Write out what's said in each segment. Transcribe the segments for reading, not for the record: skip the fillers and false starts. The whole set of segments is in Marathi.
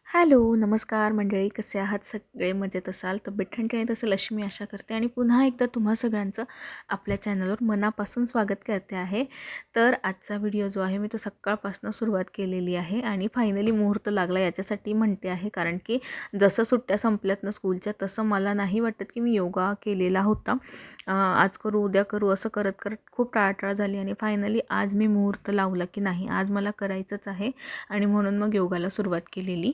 हॅलो, नमस्कार मंडळी. कसे आहात सगळे? मजेत असाल, तब्येत ठणठणीत असेल अशी मी आशा करते आणि पुन्हा एकदा तुम्हा सगळ्यांचं आपल्या चॅनलवर मनापासून स्वागत करते आहे. तर आजचा व्हिडिओ जो आहे मी तो सकाळपासून सुरुवात केलेली आहे आणि फायनली मुहूर्त लागला याच्यासाठी म्हणते आहे, कारण की जसं सुट्ट्या संपल्यात ना स्कूलच्या, तसं मला नाही वाटत की मी योगा केलेला होता. आज करू उद्या करू असं करत करत खूप टाळाटाळ झाली आणि फायनली आज मी मुहूर्त लावला की नाही, आज मला करायचंच आहे आणि म्हणून मग योगाला सुरुवात केलेली.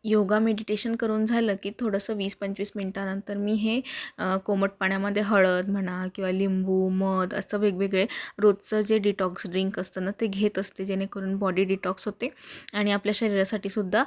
योगा मेडिटेशन करून झालं की थोडंसं 20-25 मिनटानंतर मी हे कोमट पाण्यामध्ये हळद म्हणा किंवा लिंबू, मध असं वेगवेगळे रोजचं जे डिटॉक्स ड्रिंक असतं ना ते घेत असते, जेणेकरून बॉडी डिटॉक्स होते आणि आपल्या शरीरासाठी सुद्धा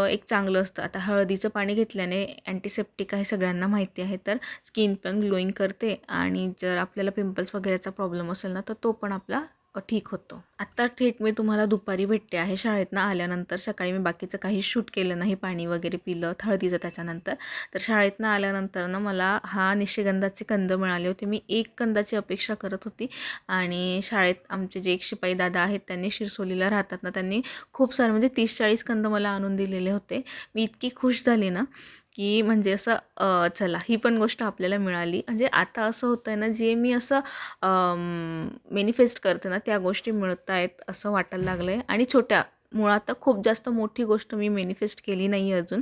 एक चांगलं असतं. आता हळदीचं पाणी घेतल्याने अँटीसेप्टिक आहे, सगळ्यांना माहिती आहे. तर स्किन पण ग्लोईंग करते आणि जर आपल्याला पिंपल्स वगैरेचा प्रॉब्लेम असेल ना तर तो पण आपला ठीक होतो. आत्ता थेट मी तुम्हाला दुपारी भेटते आहे शाळेतनं आल्यानंतर. सकाळी मी बाकीचं काही शूट केलं नाही, पाणी वगैरे पिलं हळदीचं त्याच्यानंतर. तर शाळेतनं आल्यानंतर ना मला हा निशिगंधाचे कंद मिळाले होते. मी एक कंदाची अपेक्षा करत होती आणि शाळेत आमचे जे एक शिपाई दादा आहेत त्यांनी शिरसोलीला राहतात ना, त्यांनी खूप सारे म्हणजे 30-40 कंद मला आणून दिलेले होते. मी इतकी खुश झाली ना की म्हणजे असं चला ही पण गोष्ट आपल्याला मिळाली. म्हणजे आता असं होतं आहे ना, जे मी असं मॅनिफेस्ट करते ना त्या गोष्टी मिळत आहेत असं वाटायला लागलं आहे. आणि छोट्या मुळात तर खूप जास्त मोठी गोष्ट मी मॅनिफेस्ट केली नाही आहे अजून,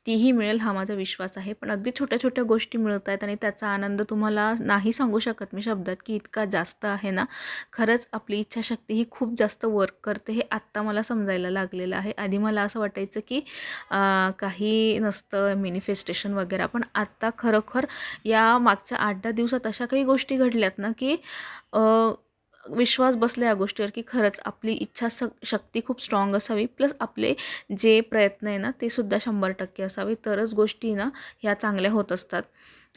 तीही मिळेल हा माझा विश्वास आहे. पण अगदी छोट्या छोट्या गोष्टी मिळत आहेत आणि त्याचा आनंद तुम्हाला नाही सांगू शकत मी शब्दात की इतका जास्त आहे ना. खरंच आपली इच्छाशक्ती ही खूप जास्त वर्क करते, हे आत्ता मला समजायला लागलेलं आहे. आधी मला असं वाटायचं की काही नसतं मॅनिफेस्टेशन वगैरे, पण आत्ता खरोखर या मागच्या 8-10 दिवसात अशा काही गोष्टी घडल्यात ना की विश्वास बसला या गोष्टीवर की खरंच आपली शक्ती खूप स्ट्रॉंग असावी, प्लस आपले जे प्रयत्न आहे ना ते सुद्धा 100% असावे, तरच गोष्टी ना ह्या चांगल्या होत असतात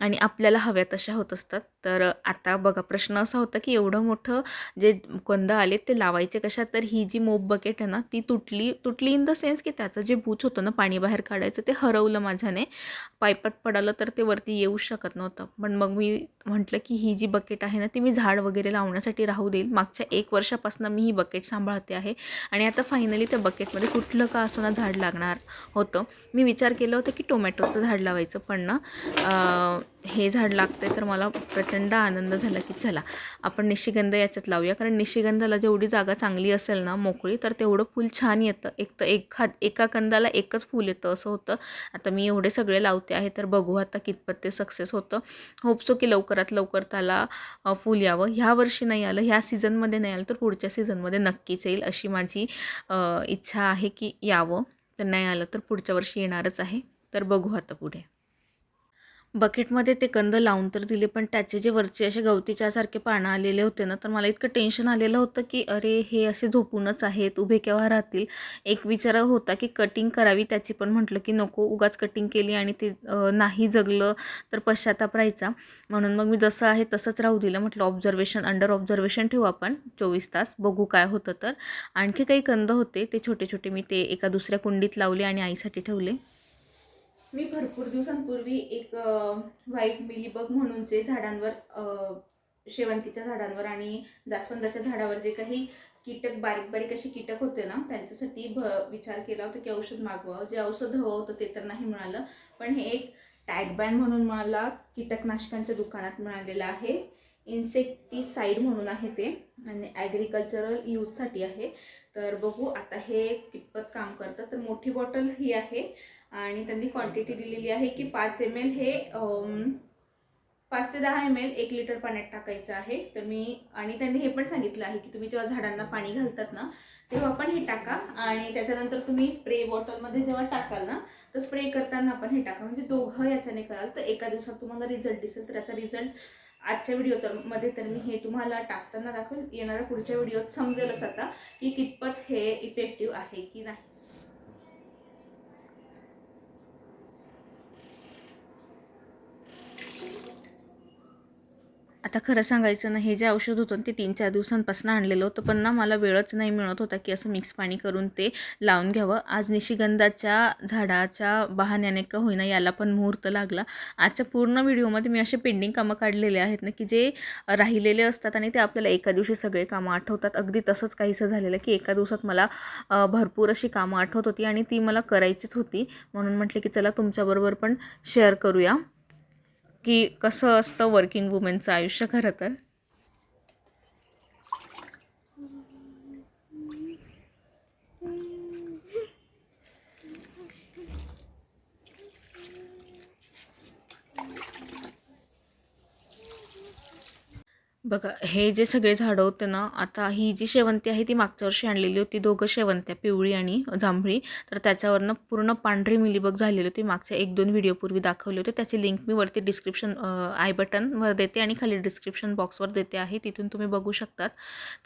आणि आपल्याला हव्या तशा होत असतात. तर आता बघा प्रश्न असा होता की एवढं मोठं जे कंद आले ते लावायचे कशात. तर ही जी मोप बकेट आहे ना ती तुटली इन द सेन्स की त्याचं जे बूच होतं ना पाणी बाहेर काढायचं ते हरवलं माझ्याने. पाईपात पडालं तर ते वरती येऊ शकत नव्हतं. पण मग मी म्हटलं की ही जी बकेट आहे ना ती मी झाड वगैरे लावण्यासाठी राहू देईल. मागच्या 1 वर्षापासून मी ही बकेट सांभाळते आहे आणि आता फायनली त्या बकेटमध्ये कुठलं का असो ना झाड लागणार होतं. मी विचार केलं होतं की टोमॅटोचं झाड लावायचं, पण ना हे झाड लागते तर मला प्रचंड आनंद झाला की चला आपण निशिगंध याच्यात लावूया. कारण निशिगंधाला जेवढी जागा चांगली असेल ना मोकळी, तर तेवढं फूल छान येतं. एक तर एका कंदाला एकच फूल येतं असं होतं. आता मी एवढे सगळे लावते आहे तर बघू आता कितपत ते सक्सेस होतं. होपसो की लवकरात लवकर त्याला फूल यावं. ह्या वर्षी नाही आलं, ह्या सीझनमध्ये नाही आलं तर पुढच्या सीझनमध्ये नक्कीच येईल अशी माझी इच्छा आहे की यावं. तर नाही आलं तर पुढच्या वर्षी येणारच आहे. तर बघू आता पुढे. बकेटमध्ये ते कंद लावून तर दिले, पण त्याचे जे वरचे असे गवतीच्यासारखे पानं आलेले होते ना, तर मला इतकं टेन्शन आलेलं होतं की अरे हे असे झोपूनच आहेत, उभे केव्हा राहतील. एक विचार होता की कटिंग करावी त्याची, पण म्हटलं की नको उगाच कटिंग केली आणि ते नाही जगलं तर पश्चाताप राहायचा. म्हणून मग मी जसं आहे तसंच राहू दिलं. म्हटलं अंडर ऑब्झर्वेशन ठेवू आपण 24 तास, बघू काय होतं. तर आणखी काही कंद होते ते छोटे छोटे मी ते एका दुसऱ्या कुंडीत लावले आणि आईसाठी ठेवले. मी भरपूर दिवसांपूर्वी एक व्हाईट मिलीबग म्हणून जे झाडांवर शेवंतीच्या झाडांवर आणि जास्वंदाच्या झाडावर जे काही कीटक बारीक बारीक असे कीटक होते ना त्यांच्यासाठी विचार केला होता की औषध मागवावं. जे औषध हवं होतं ते तर नाही मिळालं, पण हे एक टॅगबॅन म्हणून मला कीटकनाशकांच्या दुकानात मिळालेलं आहे. इन्सेक्टिसाईड म्हणून आहे ते आणि ॲग्रिकल्चरल यूजसाठी आहे. तर बघू आता हे कितपत काम करतं. तर मोठी बॉटल ही आहे आणि त्यांनी क्वांटिटी दिलेली आहे की 5 ml हे 5 ते 10 ml 1 लिटर पाण्यात टाकायचं आहे. तर मी आणि त्यांनी हे पण सांगितलं आहे की तुम्ही जेव्हा झाडांना पाणी घालतात ना तेव्हा पण हे टाका आणि त्याच्यानंतर तुम्ही स्प्रे बॉटलमध्ये जेव्हा टाकाल ना तर स्प्रे करताना पण हे टाका. म्हणजे दोघं याच्याने कराल तर एका दिवसात तुम्हाला रिझल्ट दिसेल. तर याचा रिझल्ट आजच्या मध्ये तर मी हे तुम्हाला टाकताना दाखवेल. येणाऱ्या पुढच्या व्हिडिओत समजेलच आता की कितपत हे इफेक्टिव्ह आहे की नाही. आता खरं सांगायचं ना, हे जे औषध होतं ते 3-4 दिवसांपासून आणलेलं होतं, पण ना मला वेळच नाही मिळत होता की असं मिक्स पाणी करून ते लावून घ्यावं. आज निशिगंधाच्या झाडाच्या बहाण्याने का होईना याला पण मुहूर्त लागला. आजच्या पूर्ण व्हिडिओमध्ये मी असे पेंडिंग कामं काढलेले आहेत ना, की जे राहिलेले असतात आणि ते आपल्याला एका दिवशी सगळे कामं आठवतात. अगदी तसंच काहीसं झालेलं की एका दिवसात मला भरपूर अशी कामं आठवत होती आणि ती मला करायचीच होती. म्हणून म्हटले की चला तुमच्याबरोबर पण शेअर करूया की कसं असतं वर्किंग वुमेनचं आयुष्य खरं तर. बघा हे जे सगळे झाडं होते ना, आता ही जी शेवंती आहे ती मागच्या वर्षी आणलेली होती. दोघं शेवंत्या, पिवळी आणि जांभळी. तर त्याच्यावरनं पूर्ण पांढरी मिलीबग झालेली होती. मागच्या 1-2 व्हिडिओपूर्वी दाखवले होते. त्याची लिंक मी वरती डिस्क्रिप्शन आय बटनवर देते आणि खाली डिस्क्रिप्शन बॉक्सवर देते आहे. तिथून तुम्ही बघू शकतात.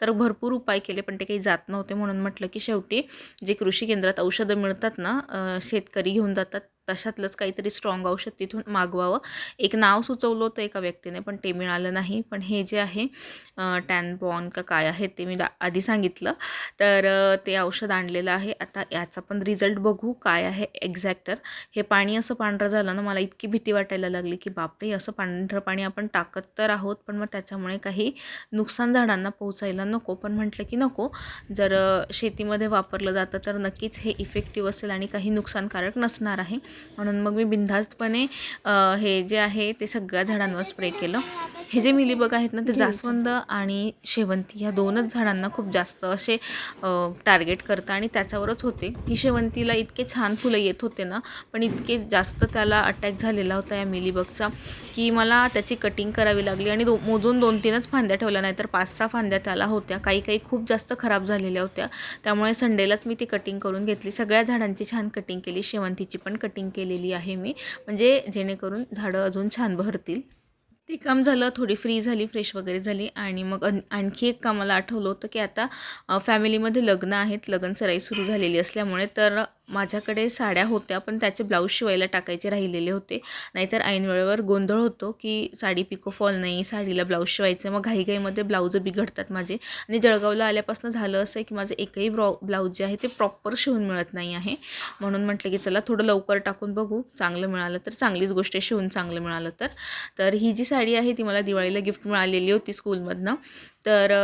तर भरपूर उपाय केले पण ते काही जात नव्हते. म्हणून म्हटलं की शेवटी जे कृषी केंद्रात औषधं मिळतात ना, शेतकरी घेऊन जातात तशातलंच काहीतरी स्ट्रॉंग औषध तिथून मागवावं. एक नाव सुचवलं होतं एका व्यक्तीने पण ते मिळालं नाही. पण हे जे आहे टॅनपॉन का काय आहे ते मी आधी सांगितलं. तर ते औषध आणलेलं आहे. आता याचा पण रिझल्ट बघू काय आहे एक्झॅक्टर. हे पाणी असं पांढरं झालं ना, मला इतकी भीती वाटायला लागली की बापरे, असं पांढरं पाणी आपण टाकत तर आहोत पण मग त्याच्यामुळे काही नुकसान झाडांना पोहोचायला नको. पण म्हटलं की नको, जर शेतीमध्ये वापरलं जातं तर नक्कीच हे इफेक्टिव्ह असेल आणि काही नुकसानकारक नसणार आहे. म्हणून मग मी बिनधास्तपणे हे जे आहे ते सगळ्या झाडांवर स्प्रे केलं. हे जे मिलीबग आहेत ना, ते जास्वंद आणि शेवंती ह्या 2च झाडांना खूप जास्त असे टार्गेट करतं आणि त्याच्यावरच होते. ही शेवंतीला इतके छान फुलं येत होते ना, पण इतके जास्त त्याला अटॅक झालेला होता या मिलीबगचा की मला त्याची कटिंग करावी लागली आणि मोजून 2-3च फांद्या ठेवल्या, नाही तर 5-6 फांद्या त्याला होत्या. काही खूप जास्त खराब झालेल्या होत्या. त्यामुळे संडेलाच मी ती कटिंग करून घेतली. सगळ्या झाडांची छान कटिंग केली. शेवंतीची पण कटिंग केलेली आहे मी, म्हणजे जेणेकरून झाडं अजून छान बहरतील. ते काम झालं, थोडी फ्री झाली, फ्रेश वगैरे झाली आणि मग आणखी एक काम मला आठवलं होतं की आता फॅमिलीमध्ये लग्न आहेत, लगनसराई सुरू झालेली असल्यामुळे तर माझ्याकडे साड्या होत्या पण त्याचे ब्लाऊज शिवायला टाकायचे राहिलेले होते. नाहीतर ऐन वेळेवर गोंधळ होतो की साडी पिको फॉल नाही, साडीला ब्लाऊज शिवायचं, मग घाईघाईमध्ये ब्लाऊज बिघडतात माझे. आणि जळगावला आल्यापासून झालं असं आहे की माझं एकही ब्लाऊज जे आहे ते प्रॉपर शिवून मिळत नाही आहे. म्हणून म्हटलं की चला थोडं लवकर टाकून बघू, चांगलं मिळालं तर चांगलीच गोष्ट आहे, शिवून चांगलं मिळालं तर. तर ही जी साडी आहे ती मला दिवाळीला गिफ्ट मिळालेली होती स्कूलमधनं. तर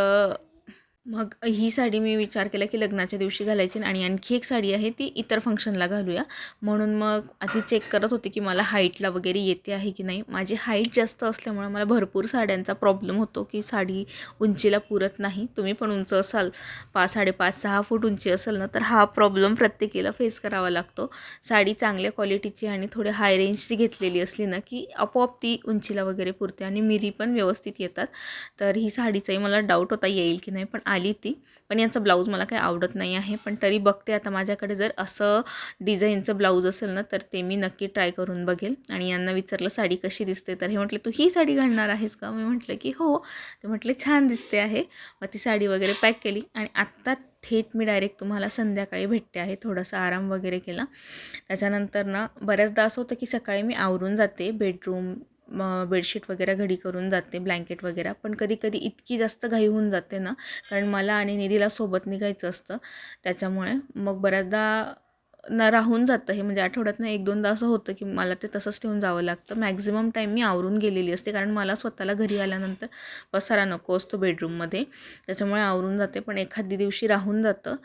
मग ही साडी मी विचार केला की लग्नाच्या दिवशी घालायची आणि आणखी एक साडी आहे ती इतर फंक्शनला घालूया. म्हणून मग आधी चेक करत होते की मला हाईटला वगैरे येते आहे की नाही. माझी हाईट जास्त असल्यामुळे मला भरपूर साड्यांचा प्रॉब्लेम होतो की साडी उंचीला पुरत नाही. तुम्ही पण उंच असाल, 5-5.5-6 फूट उंची असेल ना, तर हा प्रॉब्लेम प्रत्येकीला फेस करावा लागतो. साडी चांगल्या क्वालिटीची आणि थोडी हाय रेंजची घेतलेली असली ना की आपोआप ती उंचीला वगैरे पुरते आणि मिरी पण व्यवस्थित येतात. तर ही साडीचाही मला डाऊट होता येईल की नाही, पण आली ती. पण यांचा ब्लाऊज मला काही आवडत नाही आहे, पण तरी बघते आता माझ्याकडे जर असं डिझाईनचं ब्लाऊज असेल ना तर ते मी नक्की ट्राय करून बघेल. आणि यांना विचारलं साडी कशी दिसते, तर हे म्हटले तू ही साडी घालणार आहेस का? मी म्हटलं की हो. ते म्हटले छान दिसते आहे. मग ती साडी वगैरे पॅक केली आणि आत्ता थेट मी डायरेक्ट तुम्हाला संध्याकाळी भेटते आहे. थोडासा आराम वगैरे केला. त्याच्यानंतर ना बऱ्याचदा असं होतं की सकाळी मी आवरून जाते, बेडशीट वगैरे घडी करून जाते, ब्लँकेट वगैरे. पण कधी इतकी जास्त घाई होऊन जाते ना, कारण मला आणि निधीला सोबत निघायचं असतं. त्याच्यामुळे मग बऱ्याचदा राहून जातं हे, म्हणजे आठवड्यातनं 1-2दा असं होतं की मला ते तसंच ठेवून जावं लागतं. मॅक्झिमम टाईम मी आवरून गेलेली असते, कारण मला स्वतःला घरी आल्यानंतर पसारा नको असतो बेडरूममध्ये. त्याच्यामुळे आवरून जाते, पण एखादी दिवशी राहून जातं.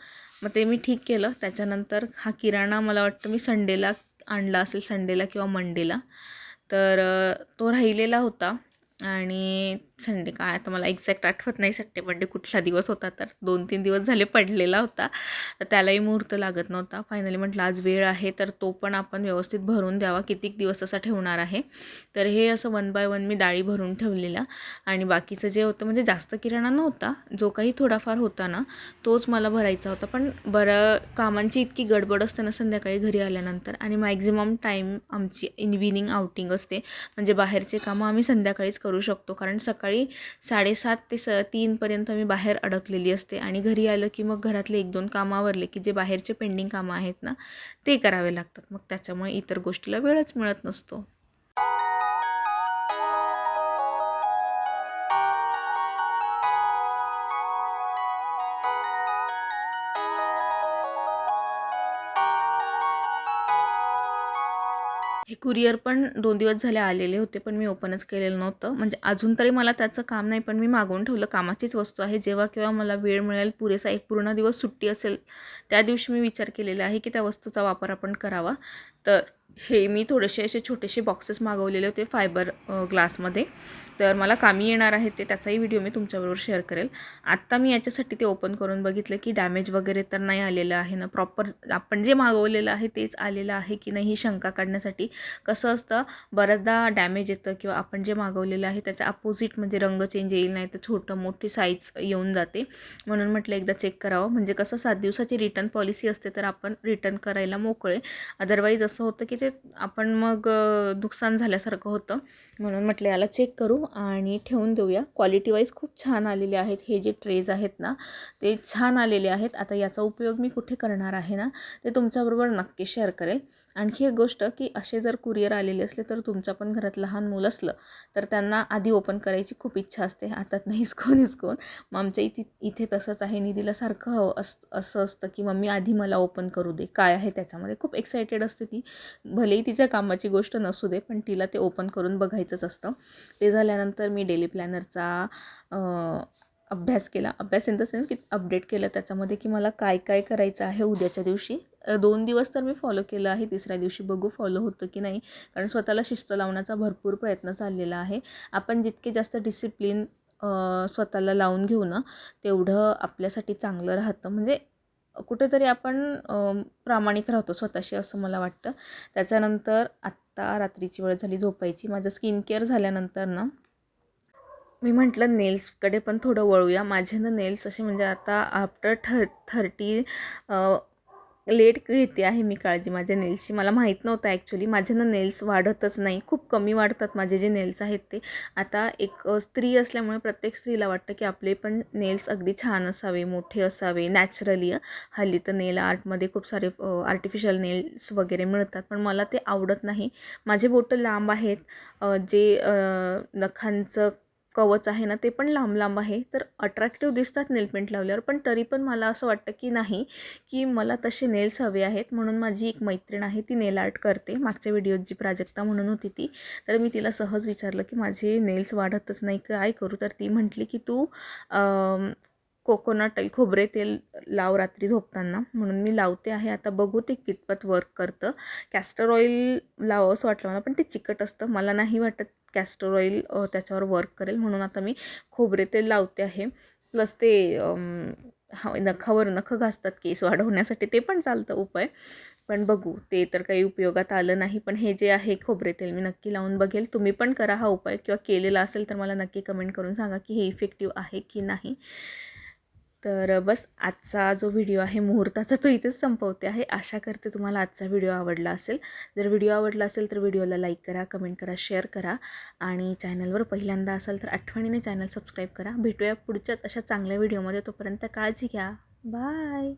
मग ते मी ठीक केलं. त्याच्यानंतर हा किराणा मला वाटतं मी संडेला आणला असेल, संडेला किंवा मंडेला. तर तो राहिलेला होता आणि संडे काय आता मला एक्झॅक्ट आठवत नाही संडे मंडे कुठला दिवस होता, तर 2-3 दिवस झाले पडलेला होता. तर त्यालाही मुहूर्त लागत नव्हता. फायनली म्हटलं आज वेळ आहे तर तो पण आपण व्यवस्थित भरून द्यावा, कितीक दिवस असा ठेवणार आहे. तर हे असं 1 बाय 1 मी डाळी भरून ठेवलेल्या आणि बाकीचं जे होतं म्हणजे जास्त किराणा नव्हता, जो काही थोडाफार होता ना तोच मला भरायचा होता. पण बरं कामांची इतकी गडबड असते ना संध्याकाळी घरी आल्यानंतर, आणि मॅक्झिमम टाईम आमची इव्हिनिंग आउटिंग असते, म्हणजे बाहेरचे कामं आम्ही संध्याकाळीच करू शकतो. कारण सकाळी 7:30 ते 3 मी बाहेर अडकलेली असते आणि घरी आलं की मग घरातले 1-2 कामं आवरले की जे बाहेरचे पेंडिंग कामं आहेत ना ते करावे लागतात. मग त्याच्यामुळे इतर गोष्टीला वेळच मिळत नसतो. कुरिअर पण 2 दिवस झाले आलेले होते, पण मी ओपनच केलेलं नव्हतं. म्हणजे अजून तरी मला त्याचं काम नाही, पण मी मागवून ठेवलं. कामाचीच वस्तू आहे. जेव्हा केव्हा मला वेळ मिळेल, पुरेसा एक पूर्ण दिवस सुट्टी असेल, त्या दिवशी मी विचार केलेला आहे की त्या वस्तूचा वापर आपण करावा. तर हे मी थोडेसे असे छोटेसे बॉक्सेस मागवलेले होते फायबर ग्लासमध्ये. तर मला कामी येणार आहे ते, त्याचाही व्हिडिओ मी तुमच्याबरोबर शेअर करेल. आत्ता मी याच्यासाठी ते ओपन करून बघितलं की डॅमेज वगैरे तर नाही आलेलं आहे ना, प्रॉपर आपण जे मागवलेलं आहे तेच आलेलं आहे की नाही ही शंका काढण्यासाठी. कसं असतं, बऱ्याचदा डॅमेज येतं किंवा आपण जे मागवलेलं आहे त्याच्या अपोजिट म्हणजे रंग चेंज येईल, नाही तर छोटं मोठी साईज येऊन जाते. म्हणून म्हटलं एकदा चेक करावं. म्हणजे कसं 7 दिवसाची रिटर्न पॉलिसी असते, तर आपण रिटर्न करायला मोकळे. अदरवाईज असं होतं की ते आपण मग नुकसान झाल्यासारखं होतं. म्हणून म्हटलं याला चेक करू आणि ठेवून देऊया. क्वालिटी वाईज खूप छान आलेले आहेत. हे जे ट्रेज आहेत ना, ते छान आलेले आहेत. आता याचा उपयोग मी कुठे करणार आहे ना, ते तुमच्याबरोबर नक्की शेअर करेल. आणखी एक गोष्ट की असे जर कुरिअर आलेले असले, तर तुमच्या पण घरात लहान मुलं असलं तर त्यांना आधी ओपन करायची खूप इच्छा असते. हातात नाही हिसकून. मग आमच्या इथे तसंच आहे. निधीला सारखं असं असतं की मम्मी आधी मला ओपन करू दे, काय आहे त्याच्यामध्ये. खूप एक्सायटेड असते ती. भलेही तिच्या कामाची गोष्ट नसू दे, पण तिला ते ओपन करून बघायचंच असतं. ते झाल्यानंतर मी डेली प्लॅनरचा अभ्यास केला. अभ्यास इन द सेन्स की अपडेट केलं त्याच्यामध्ये की मला काय काय करायचं आहे उद्याच्या दिवशी. 2 दिवस तर मी फॉलो केलं आहे. तिसऱ्या दिवशी बघू फॉलो होतं की नाही, कारण स्वतःला शिस्त लावण्याचा भरपूर प्रयत्न चाललेला आहे. आपण जितके जास्त डिसिप्लिन स्वतःला लावून घेऊ ना, तेवढं आपल्यासाठी चांगलं राहतं. म्हणजे कुठेतरी आपण प्रामाणिक राहतो स्वतःशी, असं मला वाटतं. त्याच्यानंतर आत्ता रात्रीची वेळ झाली झोपायची. माझं स्किन केअर झाल्यानंतर ना, मी म्हटलं नेल्सकडे पण थोडं वळूया. माझे ना नेल्स असे म्हणजे आता आफ्टर 30 लेट घेते आहे मी काळजी माझ्या नेल्सची. मला माहीत नव्हतं ॲक्च्युली. माझे ना नेल्स वाढतच नाही, खूप कमी वाढतात माझे जे नेल्स आहेत ते. आता एक स्त्री असल्यामुळे प्रत्येक स्त्रीला वाटतं की आपले पण नेल्स अगदी छान असावे, मोठे असावे, नॅचरली. हल्ली तर नेल आर्टमध्ये खूप सारे आर्टिफिशियल नेल्स वगैरे मिळतात, पण मला ते आवडत नाही. माझे बोटं लांब आहेत. जे नखांचं कवच आहे ना, ते पण लांब लांब आहे. तर अट्रॅक्टिव्ह दिसतात नेल पेंट लावल्यावर, पण तरी पण मला असं वाटतं की नाही, की मला तसे नेल्स हवे आहेत. म्हणून माझी एक मैत्रीण आहे, ती नेल आर्ट करते. मागच्या व्हिडिओत जी प्राजक्ता म्हणून होती ती, तर मी तिला सहज विचारलं की माझे नेल्स वाढतच नाही, काय करू. तर ती म्हटली की तू कोकोनट खोबरे तेल लाव रात्री झोपताना. म्हणून मी लावते आहे. आता बघू ते कितपत वर्क करतं. कॅस्टर ऑइल लावावं असं वाटलं मला, पण ते चिकट असतं. मला नाही वाटत कॅस्टर ऑइल त्याच्यावर वर्क करेल. म्हणून आता मी खोबरे तेल लावते आहे. प्लस ते नखावर नखं घासतात केस वाढवण्यासाठी, ते पण चालतं उपाय. पण बघू, ते तर काही उपयोगात आलं नाही. पण हे जे आहे खोबरे तेल मी नक्की लावून बघेल. तुम्ही पण करा हा उपाय, किंवा केलेला असेल तर मला नक्की कमेंट करून सांगा की हे इफेक्टिव्ह आहे की नाही. तर बस आजचा जो व्हिडिओ आहे मुहूर्ताचा, तो इथेच संपवते आहे. आशा करते तुम्हाला आजचा व्हिडिओ आवडला असेल. जर व्हिडिओ आवडला असेल तर व्हिडिओला लाईक करा, कमेंट करा, शेअर करा. आणि चॅनलवर पहिल्यांदा असाल तर आठवणीने चॅनल सबस्क्राईब करा. भेटूया पुढच्याच अशा चांगल्या व्हिडिओमध्ये. तोपर्यंत काळजी घ्या. बाय.